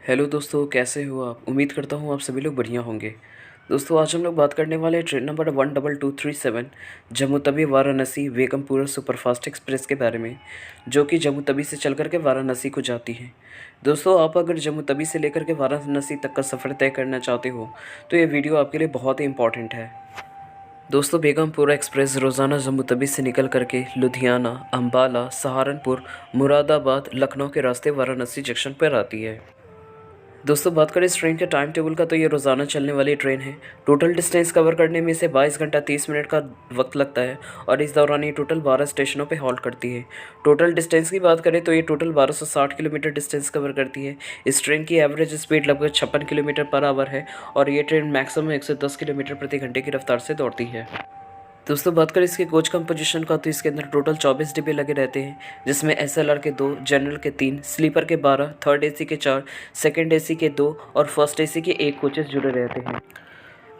Hello दोस्तों, कैसे हो आप? उम्मीद करता हूँ आप सभी लोग बढ़िया होंगे। दोस्तों, आज हम लोग बात करने वाले हैं train number 12237 Jammu Tawi Varanasi Begampura superfast express के बारे में, जो कि जम्मू तवी से चल कर के वाराणसी को जाती है। दोस्तों, आप अगर जम्मू तवी से लेकर के वाराणसी तक का सफ़र तय करना चाहते हो तो ये वीडियो आपके लिए बहुत ही इंपॉर्टेंट है। दोस्तों, बेगमपुरा एक्सप्रेस रोज़ाना जम्मू तवी से निकल करके लुधियाना, अम्बाला, सहारनपुर, मुरादाबाद, लखनऊ के रास्ते वाराणसी जंक्शन पर आती है। दोस्तों, बात करें इस ट्रेन के टाइम टेबल का तो ये रोज़ाना चलने वाली ट्रेन है। टोटल डिस्टेंस कवर करने में इसे 22 घंटा 30 मिनट का वक्त लगता है और इस दौरान ये टोटल 12 स्टेशनों पे हॉल्ट करती है। टोटल डिस्टेंस की बात करें तो ये टोटल 1260 किलोमीटर डिस्टेंस कवर करती है। इस ट्रेन की एवरेज स्पीड लगभग 56 किलोमीटर पर आवर है और ये ट्रेन मैक्सिमम 110 किलोमीटर प्रति घंटे की रफ्तार से दौड़ती है। दोस्तों, बात करें इसके कोच कंपोजिशन का तो इसके अंदर टोटल 24 डिब्बे लगे रहते हैं, जिसमें एसएलआर के 2, जनरल के 3, स्लीपर के 12, थर्ड एसी के 4, सेकंड एसी के 2 और फर्स्ट एसी के 1 कोचेस जुड़े रहते हैं।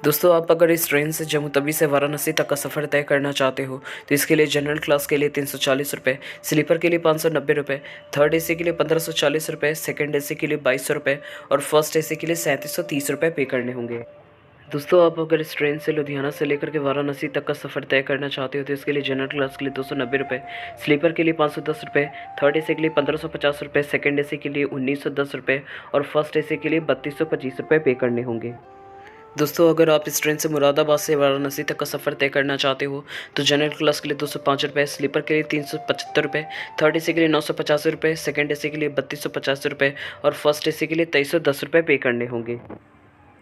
दोस्तों, आप अगर इस ट्रेन से जम्मू तवी से वाराणसी तक का सफ़र तय करना चाहते हो तो इसके लिए जनरल क्लास के लिए 340 रुपये, स्लीपर के लिए 590 रुपये, थर्ड एसी के लिए 1540 रुपये, सेकंड एसी के लिए 2200 रुपये और फर्स्ट एसी के लिए 3730 रुपये पे करने होंगे। दोस्तों, आप अगर इस ट्रेन से लुधियाना से लेकर के वाराणसी तक का सफ़र तय करना चाहते हो तो इसके लिए जनरल क्लास के लिए 290 रुपये, स्लीपर के लिए 510 रुपये, थर्ड एसी के लिए 1550 रुपये, सेकंड एसी के लिए 1910 रुपये और फर्स्ट एसी के लिए 3225 रुपये पे करने होंगे। दोस्तों, अगर आप इस ट्रेन से मुरादाबाद से वाराणसी तक का सफ़र तय करना चाहते हो तो जनरल क्लास के लिए 205 रुपये, स्लीपर के लिए 375 रुपये, थर्ड एसी के लिए 985 रुपये, सेकंड एसी के लिए 3250 रुपये और फर्स्ट एसी के लिए 2310 रुपये पे करने होंगे।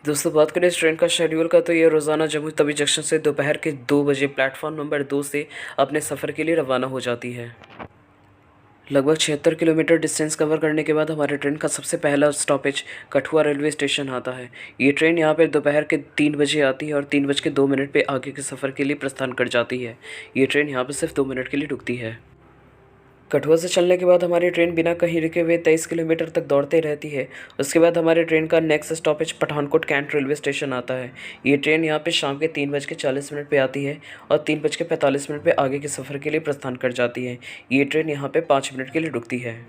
दोस्तों, बात करें इस ट्रेन का शेड्यूल का तो ये रोज़ाना जम्मू तवी जंक्शन से दोपहर के 2 बजे प्लेटफॉर्म नंबर 2 से अपने सफ़र के लिए रवाना हो जाती है। लगभग 76 किलोमीटर डिस्टेंस कवर करने के बाद हमारे ट्रेन का सबसे पहला स्टॉपेज कठुआ रेलवे स्टेशन आता है। ये ट्रेन यहाँ पर दोपहर के 3 बजे आती है और 3:02 पे आगे के सफ़र के लिए प्रस्थान कर जाती है। ये ट्रेन यहाँ पर सिर्फ 2 मिनट के लिए रुकती है। कठुआ से चलने के बाद हमारी ट्रेन बिना कहीं रुके हुए 23 किलोमीटर तक दौड़ते रहती है। उसके बाद हमारी ट्रेन का next stoppage Pathankot cantt railway station आता है। ये ट्रेन यहाँ पे शाम के 3:40 पे आती है और 3:45 पे आगे के सफ़र के लिए प्रस्थान कर जाती है। ये ट्रेन यहाँ पे 5 मिनट के लिए रुकती है।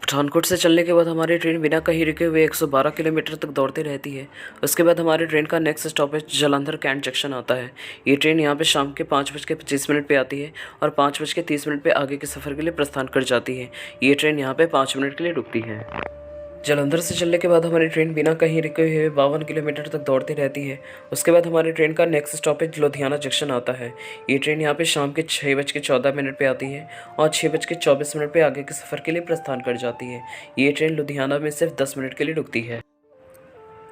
पठानकोट से चलने के बाद हमारी ट्रेन बिना कहीं रुके हुए 112 किलोमीटर तक दौड़ती रहती है। उसके बाद हमारी ट्रेन का next stoppage Jalandhar cantt junction आता है। ये ट्रेन यहाँ पे शाम के 5:25 पे आती है और 5:30 पे आगे के सफ़र के लिए प्रस्थान कर जाती है। ये ट्रेन यहाँ पे 5 मिनट के लिए रुकती है। जालंधर से चलने के बाद हमारी ट्रेन बिना कहीं रुके हुए 52 किलोमीटर तक दौड़ती रहती है। उसके बाद हमारी ट्रेन का नेक्स्ट स्टॉपेज लुधियाना जंक्शन आता है। ये ट्रेन यहाँ पे शाम के 6:14 पे आती है और 6:24 पे आगे के सफ़र के लिए प्रस्थान कर जाती है। ये ट्रेन लुधियाना में सिर्फ 10 मिनट के लिए रुकती है।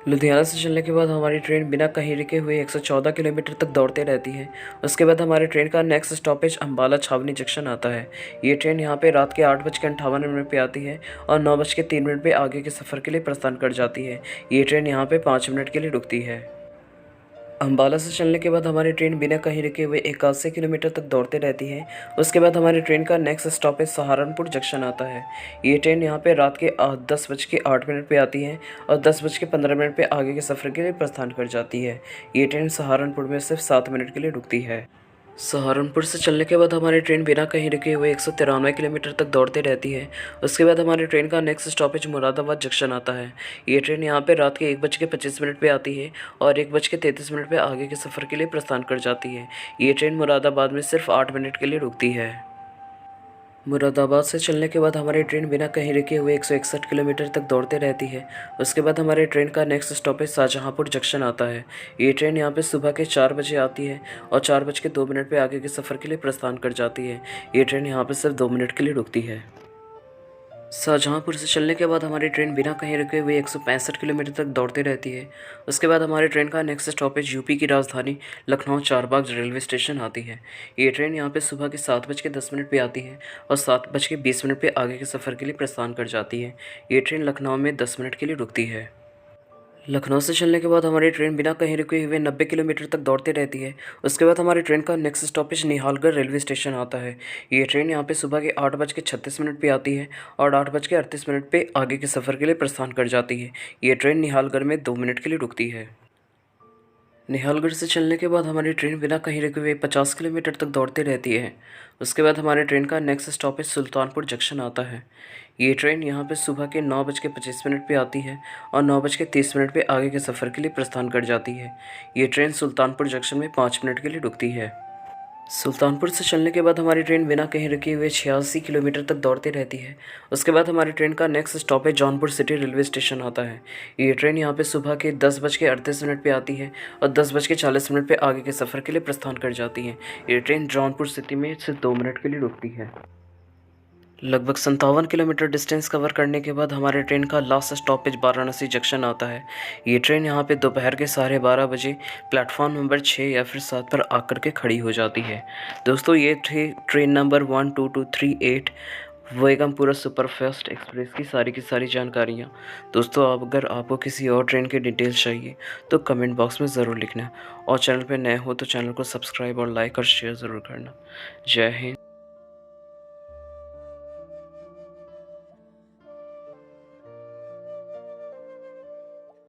लुधियाना से चलने के बाद हमारी ट्रेन बिना कहीं रुके हुए 114 किलोमीटर तक दौड़ते रहती है। उसके बाद हमारी ट्रेन का नेक्स्ट स्टॉपेज अम्बाला छावनी जंक्शन आता है। ये ट्रेन यहाँ पे रात के 8:58 पे आती है और 9:03 पे आगे के सफ़र के लिए प्रस्थान कर जाती है। ये ट्रेन यहाँ पे 5 मिनट के लिए रुकती है। अम्बाला से चलने के बाद हमारी ट्रेन बिना कहीं रुके हुए 81 किलोमीटर तक दौड़ते रहती है। उसके बाद हमारी ट्रेन का नेक्स्ट स्टॉपेज सहारनपुर जंक्शन आता है। ये ट्रेन यहाँ पे रात के 10:08 पे आती है और 10:15 पे आगे के सफ़र के लिए प्रस्थान कर जाती है। ये ट्रेन सहारनपुर में सिर्फ 7 मिनट के लिए रुकती है। सहारनपुर से चलने के बाद हमारी ट्रेन बिना कहीं रुके हुए 193 किलोमीटर तक दौड़ते रहती है। उसके बाद हमारी ट्रेन का नेक्स्ट स्टॉपेज मुरादाबाद जंक्शन आता है। ये ट्रेन यहाँ पे रात के 1:25 पे आती है और 1:33 पे आगे के सफ़र के लिए प्रस्थान कर जाती है। ये ट्रेन मुरादाबाद में सिर्फ 8 मिनट के लिए रुकती है। मुरादाबाद से चलने के बाद हमारी ट्रेन बिना कहीं रुके हुए 161 किलोमीटर तक दौड़ते रहती है। उसके बाद हमारी ट्रेन का नेक्स्ट स्टॉपेज शाहजहाँपुर जंक्शन आता है। ये ट्रेन यहाँ पे सुबह के 4 बजे आती है और 4:02 पे आगे के सफ़र के लिए प्रस्थान कर जाती है। ये ट्रेन यहाँ पे सिर्फ 2 मिनट के लिए रुकती है। शाहजहाँपुर से चलने के बाद हमारी ट्रेन बिना कहीं रुके हुए 165 किलोमीटर तक दौड़ती रहती है। उसके बाद हमारी ट्रेन का नेक्स्ट स्टॉपेज यूपी की राजधानी लखनऊ चारबाग रेलवे स्टेशन आती है। ये ट्रेन यहाँ पे सुबह के 7:10 पे आती है और 7:20 पे आगे के सफ़र के लिए प्रस्थान कर जाती है। ये ट्रेन लखनऊ में 10 मिनट के लिए रुकती है। लखनऊ से चलने के बाद हमारी ट्रेन बिना कहीं रुके हुए 90 किलोमीटर तक दौड़ती रहती है। उसके बाद हमारी ट्रेन का next stoppage Nihalgarh railway station आता है। ये ट्रेन यहाँ पे सुबह के 8:36 पे आती है और 8:38 पे आगे के सफ़र के लिए प्रस्थान कर जाती है। ये ट्रेन निहालगढ़ में 2 मिनट के लिए रुकती है। निहालगढ़ से चलने के बाद हमारी ट्रेन बिना कहीं रुके हुए 50 किलोमीटर तक दौड़ती रहती है। उसके बाद हमारे ट्रेन का नेक्स्ट स्टॉपेज सुल्तानपुर जंक्शन आता है। ये ट्रेन यहाँ पे सुबह के 9:25 पे आती है और 9:30 पे आगे के सफ़र के लिए प्रस्थान कर जाती है। ये ट्रेन सुल्तानपुर जंक्शन में 5 मिनट के लिए रुकती है। सुल्तानपुर से चलने के बाद हमारी ट्रेन बिना कहीं रुके हुए 86 किलोमीटर तक दौड़ती रहती है। उसके बाद हमारी ट्रेन का next stoppage Jaunpur city railway station आता है। ये ट्रेन यहाँ पे सुबह के 10:38 पे आती है और 10:40 पे आगे के सफ़र के लिए प्रस्थान कर जाती है। ये ट्रेन जौनपुर सिटी में सिर्फ 2 मिनट के लिए रुकती है। लगभग 57 किलोमीटर डिस्टेंस कवर करने के बाद हमारे ट्रेन का लास्ट स्टॉपेज वाराणसी जंक्शन आता है। ये ट्रेन यहाँ पे दोपहर के 12:30 बजे प्लेटफॉर्म नंबर 6 या फिर 7 पर आकर के खड़ी हो जाती है। दोस्तों ये थी train number 12238 Begampura superfast express की सारी जानकारियाँ। दोस्तों अब अगर आपको किसी और ट्रेन की डिटेल्स चाहिए तो कमेंट बॉक्स में ज़रूर लिखना और चैनल पर नए हो तो चैनल को सब्सक्राइब और लाइक और शेयर ज़रूर करना। जय हिंद।